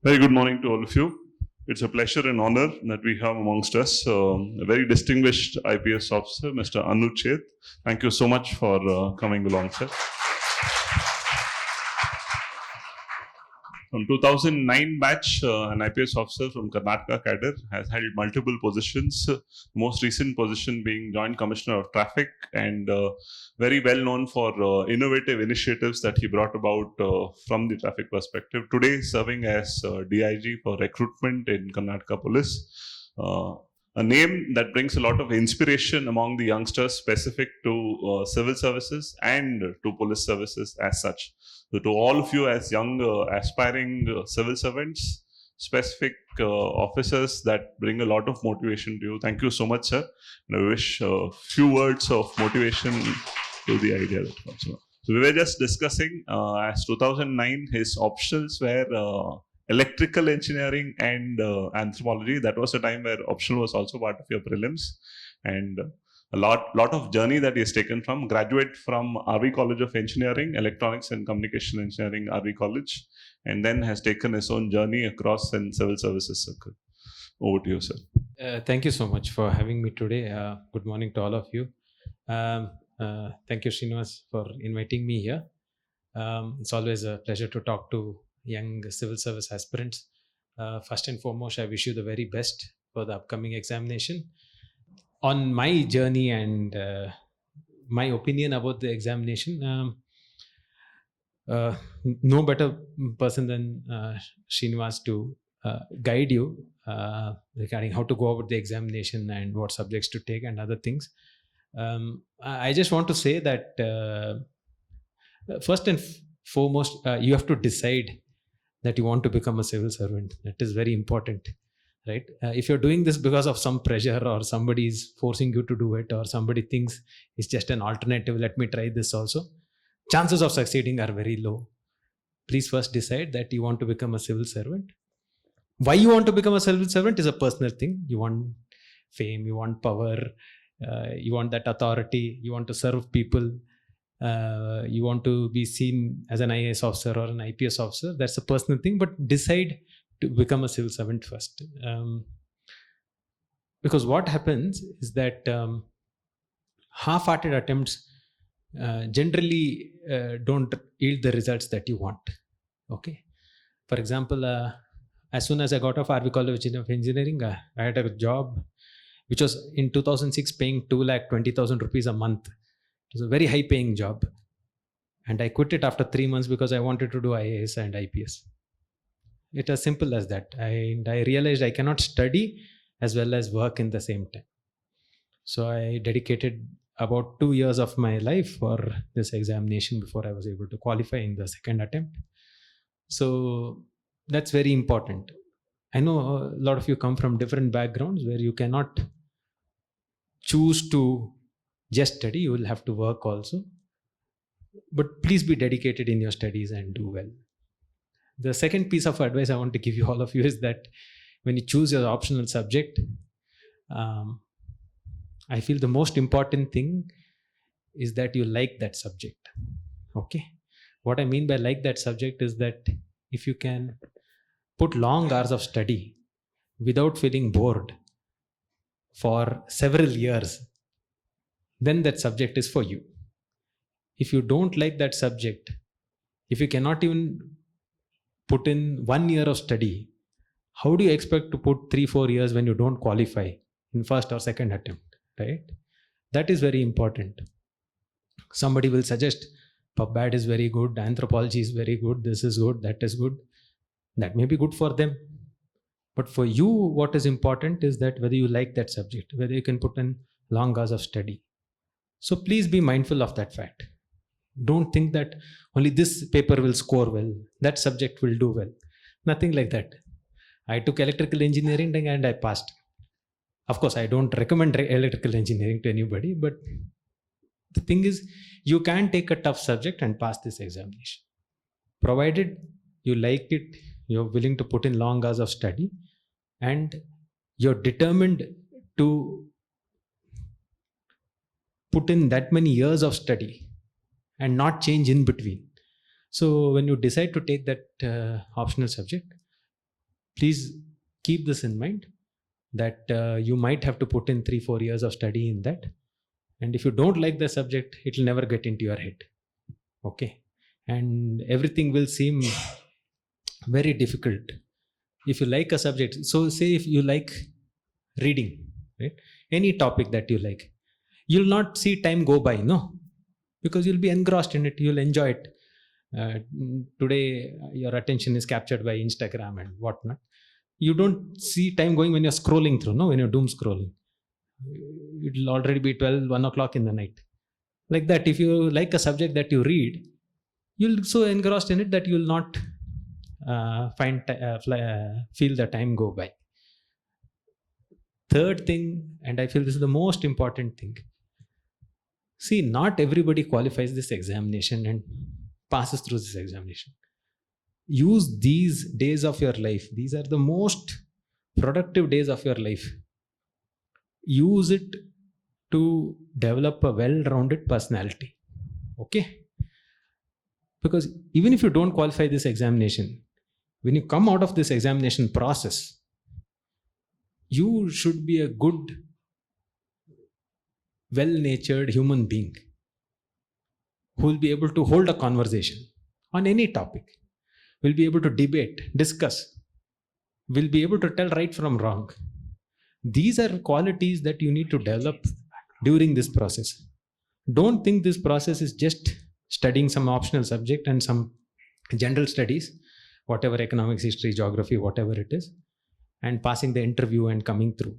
Very good morning to all of you. It's a pleasure and honor that we have amongst us a very distinguished IPS officer, Mr. Anucheth. Thank you so much for coming along, sir. From 2009 batch, an IPS officer from Karnataka cadre has held multiple positions, most recent position being Joint Commissioner of Traffic, and very well known for innovative initiatives that he brought about from the traffic perspective. Today serving as DIG for recruitment in Karnataka Police. A name that brings a lot of inspiration among the youngsters specific to civil services and to police services as such. So to all of you as young aspiring civil servants, specific officers that bring a lot of motivation to you, thank you so much, sir. And I wish a few words of motivation to the idea that comes along. So we were just discussing as 2009, his optionals were electrical engineering and anthropology. That was a time where optional was also part of your prelims, and a lot of journey that he has taken from graduate from RV College of Engineering, Electronics and Communication Engineering, RV College, and then has taken his own journey across in civil services circle. Over to you, sir. Thank you so much for having me today. Good morning to all of you. Thank you, Srinivas, for inviting me here. It's always a pleasure to talk to young civil service aspirants. First and foremost, I wish you the very best for the upcoming examination. On my journey and my opinion about the examination, no better person than Srinivas to guide you regarding how to go about the examination and what subjects to take and other things. I just want to say that first and foremost, you have to decide that you want to become a civil servant. That is very important, right? If you're doing this because of some pressure or somebody is forcing you to do it, or somebody thinks it's just an alternative, let me try this also, chances of succeeding are very low. Please first decide that you want to become a civil servant. Why you want to become a civil servant is a personal thing. You want fame, you want power, you want that authority, you want to serve people. You want to be seen as an IAS officer or an IPS officer. That's a personal thing, but decide to become a civil servant first. Because what happens is that half-hearted attempts generally don't yield the results that you want. Okay. For example, as soon as I got off RV College of Engineering, I had a job which was in 2006 paying 2,20,000 rupees a month. It was a very high paying job, and I quit it after 3 months because I wanted to do IAS and IPS. It was simple as that. And I realized I cannot study as well as work in the same time. So I dedicated about 2 years of my life for this examination before I was able to qualify in the second attempt. So that's very important. I know a lot of you come from different backgrounds where you cannot choose to just study, you will have to work also. But please be dedicated in your studies and do well. The second piece of advice I want to give you, all of you, is that when you choose your optional subject, I feel the most important thing is that you like that subject. Okay. What I mean by like that subject is that if you can put long hours of study without feeling bored for several years, then that subject is for you. If you don't like that subject, if you cannot even put in 1 year of study, how do you expect to put 3-4 years when you don't qualify in first or second attempt, right? That is very important. Somebody will suggest PubBad is very good, anthropology is very good, this is good, that is good. That may be good for them. But for you, what is important is that whether you like that subject, whether you can put in long hours of study. So please be mindful of that fact. Don't think that only this paper will score well, that subject will do well. Nothing like that. I took electrical engineering and I passed. Of course, I don't recommend electrical engineering to anybody, but the thing is, you can take a tough subject and pass this examination. Provided you like it, you're willing to put in long hours of study, and you're determined to put in that many years of study and not change in between. So when you decide to take that optional subject, please keep this in mind, that you might have to put in 3-4 years of study in that. And if you don't like the subject, it will never get into your head. Okay. And everything will seem very difficult. If you like a subject, so say if you like reading, right? Any topic that you like, you'll not see time go by, no? Because you'll be engrossed in it, you'll enjoy it. Today, your attention is captured by Instagram and whatnot. You don't see time going when you're scrolling through, no? When you're doom scrolling. It'll already be 12, 1 o'clock in the night. Like that, if you like a subject that you read, you'll so engrossed in it that you'll not feel the time go by. Third thing, and I feel this is the most important thing. See, not everybody qualifies this examination and passes through this examination. Use these days of your life. These are the most productive days of your life. Use it to develop a well-rounded personality. Okay? Because even if you don't qualify this examination, when you come out of this examination process, you should be a good, well-natured human being who will be able to hold a conversation on any topic, will be able to debate, discuss, will be able to tell right from wrong. These are qualities that you need to develop during this process. Don't think this process is just studying some optional subject and some general studies, whatever, economics, history, geography, whatever it is, and passing the interview and coming through.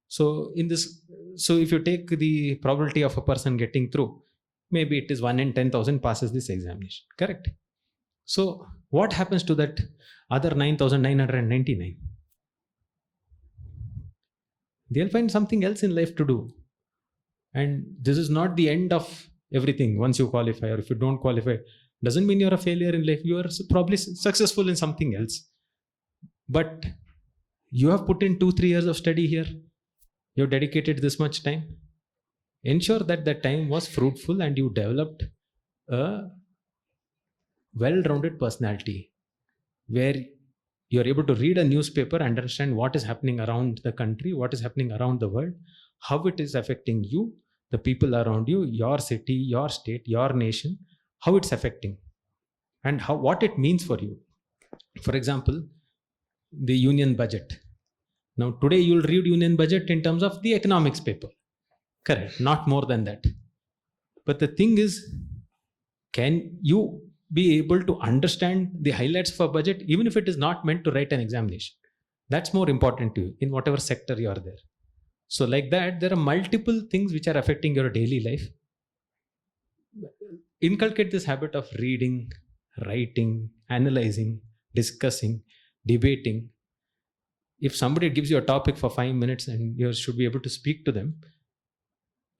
So if you take the probability of a person getting through, maybe it is 1 in 10,000 passes this examination, correct? So what happens to that other 9,999? They'll find something else in life to do. And this is not the end of everything. Once you qualify, or if you don't qualify, doesn't mean you're a failure in life. You are probably successful in something else. But you have put in 2-3 years of study here. You've dedicated this much time. Ensure that that time was fruitful and you developed a well-rounded personality where you're able to read a newspaper, understand what is happening around the country, what is happening around the world, how it is affecting you, the people around you, your city, your state, your nation, how it's affecting, and what it means for you. For example, the union budget. Now today you'll read union budget in terms of the economics paper. Correct, not more than that. But the thing is, can you be able to understand the highlights of a budget even if it is not meant to write an examination? That's more important to you in whatever sector you are there. So like that, there are multiple things which are affecting your daily life. Inculcate this habit of reading, writing, analyzing, discussing, debating. If somebody gives you a topic for 5 minutes and you should be able to speak to them,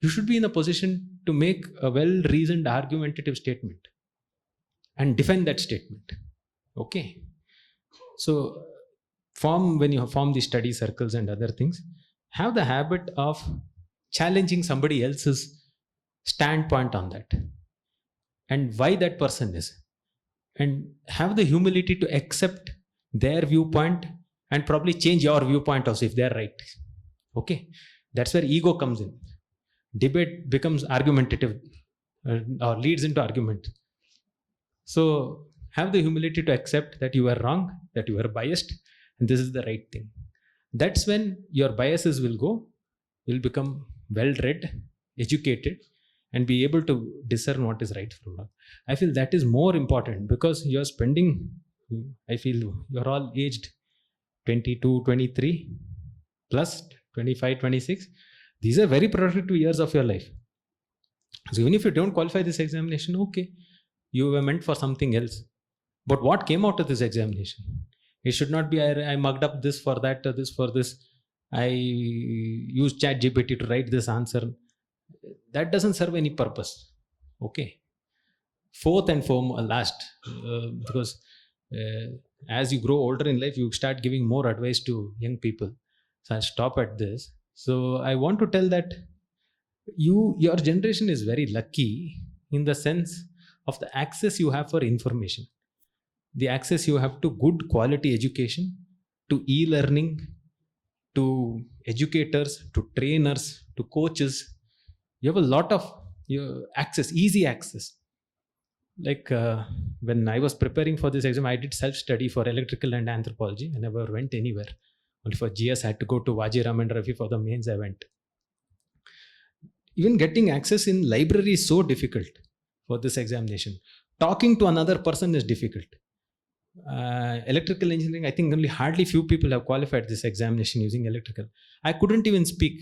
you should be in a position to make a well-reasoned, argumentative statement and defend that statement. Okay. So when you form these study circles and other things, have the habit of challenging somebody else's standpoint on that and why that person is, and have the humility to accept their viewpoint and probably change your viewpoint also if they're right. Okay. That's where ego comes in. Debate becomes argumentative or leads into argument. So have the humility to accept that you are wrong, that you are biased, and this is the right thing. That's when your biases will go, you'll become well-read, educated, and be able to discern what is right from wrong. I feel that is more important because you're spending, I feel you're all aged 22, 23, plus 25, 26. These are very productive years of your life. So even if you don't qualify this examination, okay, you were meant for something else. But what came out of this examination? It should not be, I mugged up this for that, this for this. I used ChatGPT to write this answer. That doesn't serve any purpose. Okay. Fourth and last, because as you grow older in life, you start giving more advice to young people. So I'll stop at this. So I want to tell that your generation is very lucky in the sense of the access you have for information, the access you have to good quality education, to e-learning, to educators, to trainers, to coaches. You have a lot of access, easy access. Like when I was preparing for this exam, I did self-study for electrical and anthropology. I never went anywhere. Only for GS, I had to go to Vajiram and Rafi. For the mains, I went. Even getting access in library is so difficult for this examination. Talking to another person is difficult. Electrical engineering, I think only hardly few people have qualified this examination using electrical. I couldn't even speak.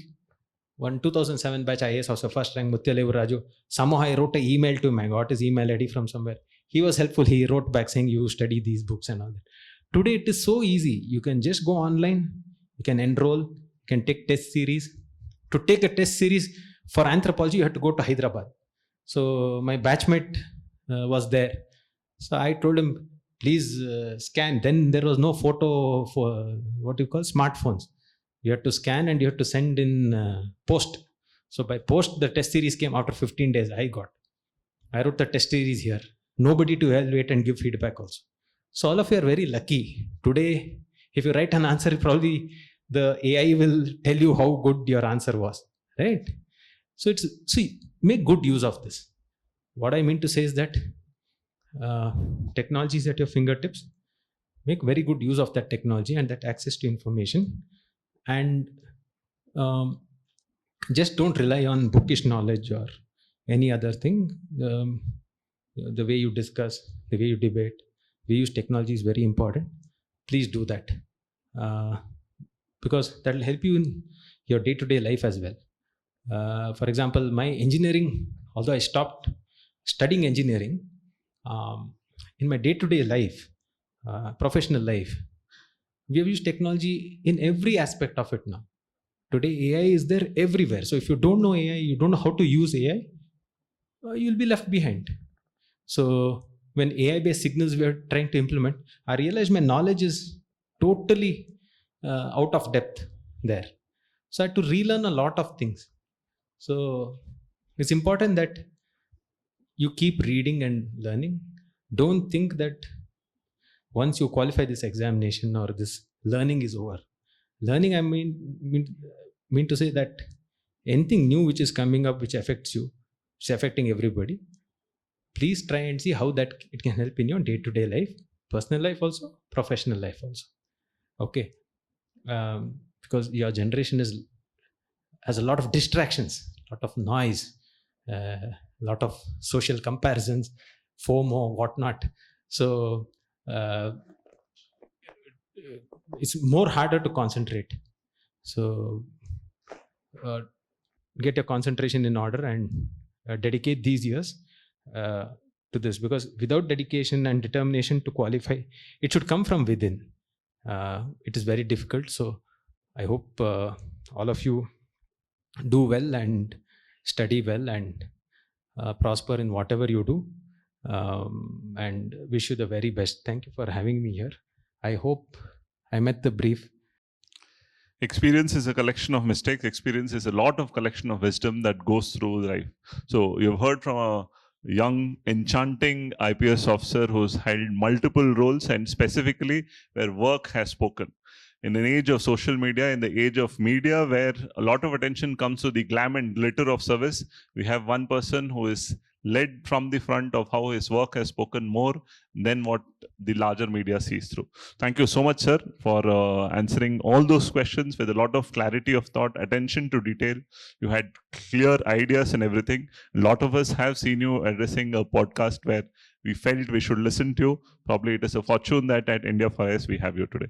One 2007 batch IAS was the first rank, Mutyalevu Raju. Somehow I wrote an email to him. I got his email ID from somewhere. He was helpful. He wrote back saying, you study these books and all that. Today it is so easy. You can just go online. You can enroll. You can take test series. To take a test series for anthropology, you have to go to Hyderabad. So my batchmate was there. So I told him, please scan. Then there was no photo for what you call smartphones. You have to scan and you have to send in post. So by post, the test series came after 15 days. I wrote the test series here. Nobody to evaluate and give feedback also. So all of you are very lucky. Today, if you write an answer, probably the AI will tell you how good your answer was, right? So make good use of this. What I mean to say is that technology is at your fingertips. Make very good use of that technology and that access to information. And just don't rely on bookish knowledge or any other thing. The way you discuss, the way you debate, we use technology is very important. Please do that because that will help you in your day-to-day life as well. For example, my engineering, although I stopped studying engineering, in my day-to-day life, professional life, we have used technology in every aspect of it now. Today, AI is there everywhere. So if you don't know AI, you don't know how to use AI, you'll be left behind. So when AI-based signals we are trying to implement, I realized my knowledge is totally out of depth there. So I had to relearn a lot of things. So it's important that you keep reading and learning. Don't think that once you qualify this examination or this learning is over. Learning, I mean to say that anything new which is coming up, which affects you, which is affecting everybody, please try and see how that it can help in your day-to-day life, personal life also, professional life also. Okay, because your generation has a lot of distractions, a lot of noise, a lot of social comparisons, FOMO, whatnot. So it's more harder to concentrate. So get your concentration in order and dedicate these years to this, because without dedication and determination to qualify, it should come from within. It is very difficult. So I hope all of you do well and study well and prosper in whatever you do, and wish you the very best. Thank you for having me here. I hope I met the brief. Experience is a collection of mistakes. Experience is a lot of collection of wisdom that goes through life. So you've heard from a young, enchanting IPS officer who's held multiple roles and specifically where work has spoken. In an age of social media, in the age of media, where a lot of attention comes to the glam and glitter of service, we have one person who is led from the front of how his work has spoken more than what the larger media sees through. Thank you so much, sir, for answering all those questions with a lot of clarity of thought, attention to detail. You had clear ideas and everything. A lot of us have seen you addressing a podcast where we felt we should listen to you. Probably it is a fortune that at India4IAS we have you today.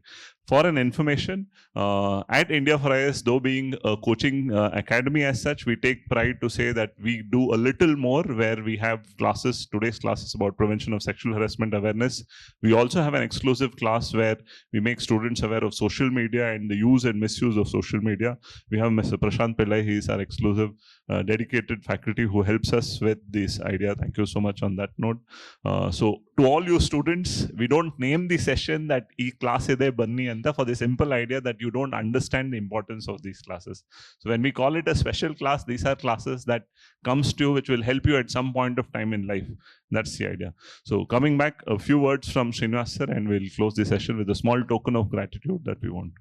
For an information, at India4IAS, though being a coaching academy as such, we take pride to say that we do a little more where we have classes, today's class is about prevention of sexual harassment awareness. We also have an exclusive class where we make students aware of social media and the use and misuse of social media. We have Mr. Prashant Pillai, he is our exclusive dedicated faculty who helps us with this idea. Thank you so much on that note. So to all you students, we don't name the session that e class ide banni anta for the simple idea that you don't understand the importance of these classes. So when we call it a special class, these are classes that comes to you which will help you at some point of time in life. That's the idea. So coming back, a few words from Srinivas sir, and we'll close the session with a small token of gratitude that we want.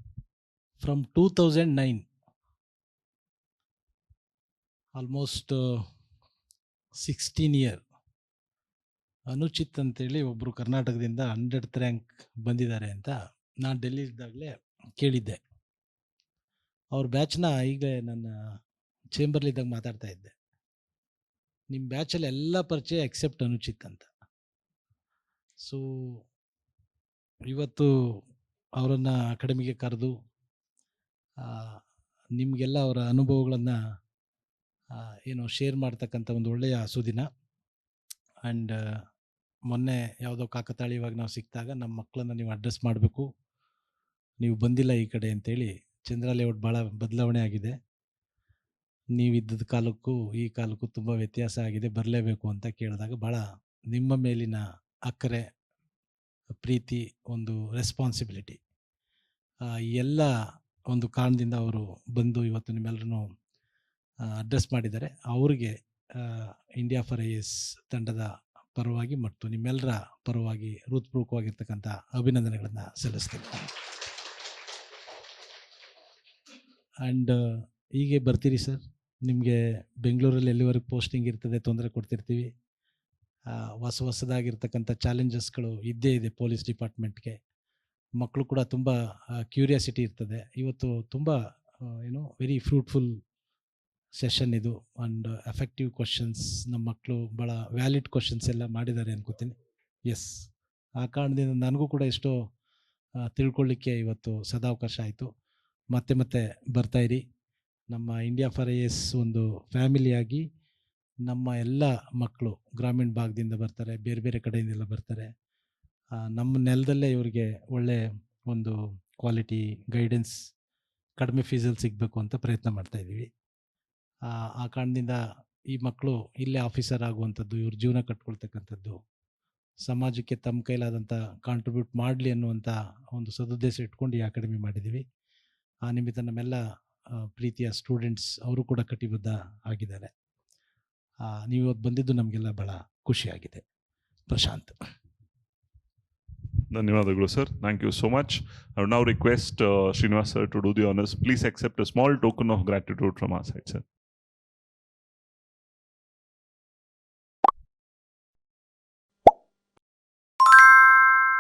From 2009, almost 16 year, ಅನುಚಿತ್ ಅಂತೇಳಿ ಒಬ್ಬರು ಕರ್ನಾಟಕದಿಂದ 100th rank ಬಂದಿದ್ದಾರೆ ಅಂತ ನಾನು ಡೆಲ್ಲಿ ಇದ್ದಾಗಲೇ ಕೇಳಿದ್ದೆ. ಅವ್ರ ಬ್ಯಾಚ್ನ ಈಗ ನನ್ನ ಚೇಂಬರ್ಲಿದ್ದಾಗ ಮಾತಾಡ್ತಾ ಇದ್ದೆ. ನಿಮ್ಮ ಬ್ಯಾಚಲ್ಲಿ ಎಲ್ಲ ಪರಿಚಯ ಎಕ್ಸೆಪ್ಟ್ ಅನುಚಿತ್ ಅಂತ. ಸೊ ಇವತ್ತು ಅವರನ್ನು ಅಕಾಡೆಮಿಗೆ ಕರೆದು ನಿಮಗೆಲ್ಲ ಅವರ ಅನುಭವಗಳನ್ನು ಶೇರ್ ಮಾಡ್ತಕ್ಕಂಥ ಒಂದು ಒಳ್ಳೆಯ ಸುದಿನ. ಆ್ಯಂಡ್ ಮೊನ್ನೆ ಯಾವುದೋ ಕಾಕತಾಳೀಯವಾಗಿ ನಾವು ಸಿಕ್ಕಿದಾಗ ನಮ್ಮ ಮಕ್ಕಳನ್ನು ನೀವು ಅಡ್ರೆಸ್ ಮಾಡಬೇಕು, ನೀವು ಬಂದಿಲ್ಲ ಈ ಕಡೆ ಅಂತೇಳಿ. ಚಂದ್ರ ಲೇಔಟ್ ಭಾಳ ಬದಲಾವಣೆ ಆಗಿದೆ, ನೀವಿದ್ದದ ಕಾಲಕ್ಕೂ ಈ ಕಾಲಕ್ಕೂ ತುಂಬ ವ್ಯತ್ಯಾಸ ಆಗಿದೆ, ಬರಲೇಬೇಕು ಅಂತ ಕೇಳಿದಾಗ ಭಾಳ ನಿಮ್ಮ ಮೇಲಿನ ಅಕ್ಕರೆ, ಪ್ರೀತಿ, ಒಂದು ರೆಸ್ಪಾನ್ಸಿಬಿಲಿಟಿ, ಎಲ್ಲ ಒಂದು ಕಾರಣದಿಂದ ಅವರು ಬಂದು ಇವತ್ತು ನಿಮ್ಮೆಲ್ಲರೂ ಅಡ್ರೆಸ್ ಮಾಡಿದ್ದಾರೆ. ಅವರಿಗೆ India4IAS ತಂಡದ ಪರವಾಗಿ ಮತ್ತು ನಿಮ್ಮೆಲ್ಲರ ಪರವಾಗಿ ಹೃತ್ಪೂರ್ವಕವಾಗಿರ್ತಕ್ಕಂಥ ಅಭಿನಂದನೆಗಳನ್ನು ಸಲ್ಲಿಸ್ತೀನಿ. ಆ್ಯಂಡ್ ಹೀಗೆ ಬರ್ತೀರಿ ಸರ್, ನಿಮಗೆ ಬೆಂಗಳೂರಲ್ಲಿ ಎಲ್ಲಿವರೆಗೆ ಪೋಸ್ಟಿಂಗ್ ಇರ್ತದೆ ತೊಂದರೆ ಕೊಡ್ತಿರ್ತೀವಿ. ಹೊಸದಾಗಿರ್ತಕ್ಕಂಥ ಚಾಲೆಂಜಸ್ಗಳು ಇದ್ದೇ ಇದೆ ಪೊಲೀಸ್ ಡಿಪಾರ್ಟ್ಮೆಂಟ್ಗೆ. ಮಕ್ಕಳು ಕೂಡ ತುಂಬ ಕ್ಯೂರಿಯಾಸಿಟಿ ಇರ್ತದೆ. ಇವತ್ತು ತುಂಬ ವೆರಿ ಫ್ರೂಟ್ಫುಲ್ ಸೆಷನ್ ಇದು. ಆ್ಯಂಡ್ ಎಫೆಕ್ಟಿವ್ ಕ್ವಶನ್ಸ್, ನಮ್ಮ ಮಕ್ಕಳು ಭಾಳ ವ್ಯಾಲಿಡ್ ಕ್ವಶನ್ಸ್ ಎಲ್ಲ ಮಾಡಿದ್ದಾರೆ ಅನ್ಕೋತೀನಿ. ಎಸ್, ಆ ಕಾರಣದಿಂದ ನನಗೂ ಕೂಡ ಎಷ್ಟೋ ತಿಳ್ಕೊಳ್ಳಿಕ್ಕೆ ಇವತ್ತು ಸದಾವಕಾಶ ಆಯಿತು. ಮತ್ತೆ ಬರ್ತಾಯಿರಿ. ನಮ್ಮ India4IAS ಒಂದು ಫ್ಯಾಮಿಲಿಯಾಗಿ ನಮ್ಮ ಎಲ್ಲ ಮಕ್ಕಳು ಗ್ರಾಮೀಣ ಭಾಗದಿಂದ ಬರ್ತಾರೆ, ಬೇರೆ ಬೇರೆ ಕಡೆಯಿಂದೆಲ್ಲ ಬರ್ತಾರೆ. ನಮ್ಮ ನೆಲದಲ್ಲೇ ಇವರಿಗೆ ಒಳ್ಳೆ ಒಂದು ಕ್ವಾಲಿಟಿ ಗೈಡೆನ್ಸ್ ಕಡಿಮೆ ಫೀಸಲ್ಲಿ ಸಿಗಬೇಕು ಅಂತ ಪ್ರಯತ್ನ ಮಾಡ್ತಾಯಿದ್ದೀವಿ. ಆ ಕಾರಣದಿಂದ ಈ ಮಕ್ಕಳು ಇಲ್ಲೇ ಆಫೀಸರ್ ಆಗುವಂಥದ್ದು, ಇವ್ರ ಜೀವನ ಕಟ್ಕೊಳ್ತಕ್ಕಂಥದ್ದು, ಸಮಾಜಕ್ಕೆ ತಮ್ಮ ಕೈಲಾದಂಥ ಕಾಂಟ್ರಿಬ್ಯೂಟ್ ಮಾಡಲಿ ಅನ್ನುವಂಥ ಒಂದು ಸದುದ್ದೇಶ ಇಟ್ಕೊಂಡು ಈ ಅಕಾಡೆಮಿ ಮಾಡಿದ್ದೀವಿ. ಆ ನಿಮಿತ್ತ ನಮ್ಮೆಲ್ಲ ಪ್ರೀತಿಯ ಸ್ಟೂಡೆಂಟ್ಸ್ ಅವರು ಕೂಡ ಕಟಿಬದ್ಧ ಆಗಿದ್ದಾರೆ. ನೀವು ಇವತ್ತು ಬಂದಿದ್ದು ನಮಗೆಲ್ಲ ಭಾಳ ಖುಷಿಯಾಗಿದೆ. ಪ್ರಶಾಂತ್. ಧನ್ಯವಾದಗಳು sir. Thank you so much. I would now request Srinivas sir to do the honors. Please accept a small token of gratitude from our side, sir.